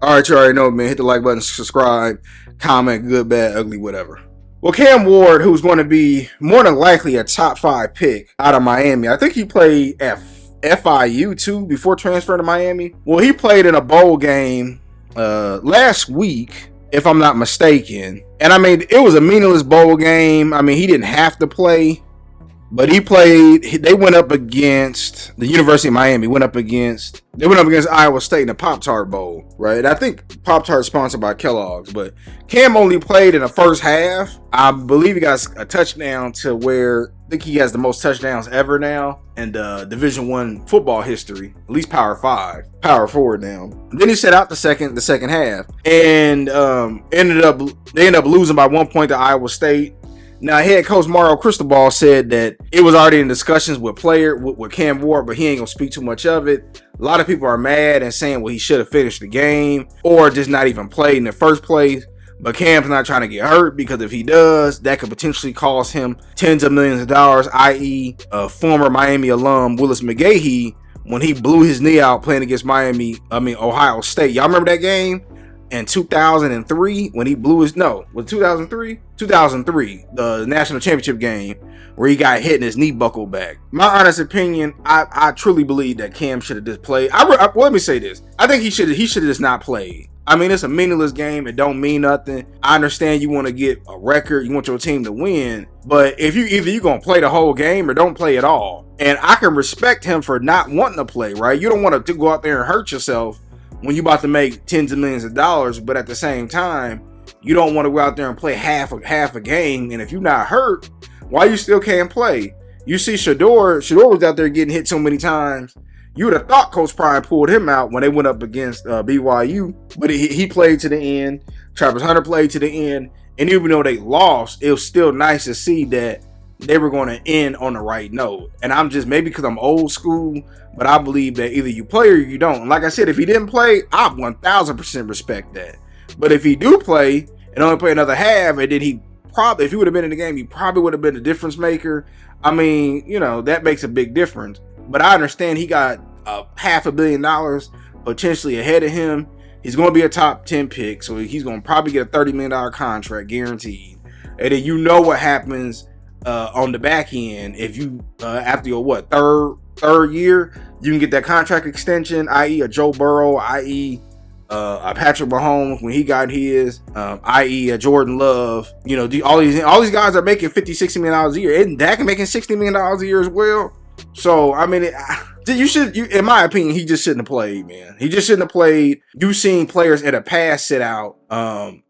All right, you already know, man. Hit the like button, subscribe, comment, good, bad, ugly, whatever. Well, Cam Ward, who's going to be more than likely a top 5 pick out of Miami. I think he played at FIU too before transferring to Miami. Well, he played in a bowl game last week, if I'm not mistaken. And I mean, it was a meaningless bowl game. I mean, he didn't have to play, but he played. They went up against the University of Miami. They went up against Iowa State in the Pop-Tart Bowl, right? And I think Pop-Tart is sponsored by Kellogg's, but Cam only played in the first half. I believe he got a touchdown to where I think he has the most touchdowns ever now in Division I football history, at least Power 5, Power 4 now. Then he set out the second half, and they ended up losing by 1 point to Iowa State. Now, head coach Mario Cristobal said that it was already in discussions with Cam Ward, but he ain't gonna speak too much of it. A lot of people are mad and saying, well, he should have finished the game or just not even played in the first place. But Cam's not trying to get hurt, because if he does, that could potentially cost him tens of millions of dollars, i.e. Former Miami alum Willis McGahee, when he blew his knee out playing against Ohio State. Y'all remember that game? In 2003, when he blew his, was it 2003? 2003, the national championship game, where he got hit and his knee buckled back. My honest opinion, I truly believe that Cam should have just played. Let me say this. I think he should have just not played. I mean, it's a meaningless game. It don't mean nothing. I understand you want to get a record. You want your team to win. But if you're going to play the whole game or don't play at all. And I can respect him for not wanting to play, right? You don't want to go out there and hurt yourself when you're about to make tens of millions of dollars. But at the same time, you don't want to go out there and play half a game. And if you're not hurt, why you still can't play? You see Shador was out there getting hit so many times. You would have thought Coach Prime pulled him out when they went up against BYU, but he played to the end. Travis Hunter played to the end, and even though they lost, it was still nice to see that they were going to end on the right note. And I'm just, maybe because I'm old school, but I believe that either you play or you don't. And like I said, if he didn't play, I 1000% respect that. But if he do play and only play another half, and then if he would have been in the game, he probably would have been a difference maker. I mean, that makes a big difference. But I understand he got $500 million potentially ahead of him. He's going to be a top 10 pick, so he's going to probably get a $30 million contract guaranteed. And then what happens on the back end if you after your third year, you can get that contract extension, i.e. a Joe Burrow, i.e. a Patrick Mahomes when he got his, i.e. a Jordan Love. All these guys are making $50-60 million a year. Isn't Dak making $60 million a year as well? So, I mean, in my opinion, he just shouldn't have played, man. He just shouldn't have played. You've seen players in the past sit out.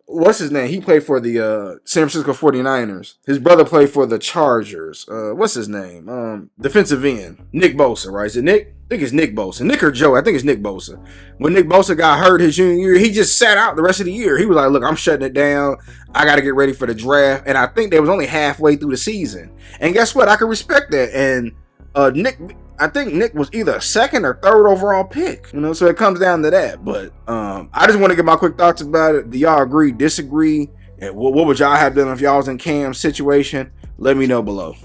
What's his name? He played for the San Francisco 49ers. His brother played for the Chargers. What's his name? Defensive end. Nick Bosa, right? Is it Nick? I think it's Nick Bosa. Nick or Joe? I think it's Nick Bosa. When Nick Bosa got hurt his junior year, he just sat out the rest of the year. He was like, look, I'm shutting it down. I got to get ready for the draft. And I think they was only halfway through the season. And guess what? I can respect that. And I think Nick was either a second or third overall pick, so it comes down to that. But I just want to get my quick thoughts about it. Do y'all agree, disagree? And what would y'all have done if y'all was in Cam's situation? Let me know below.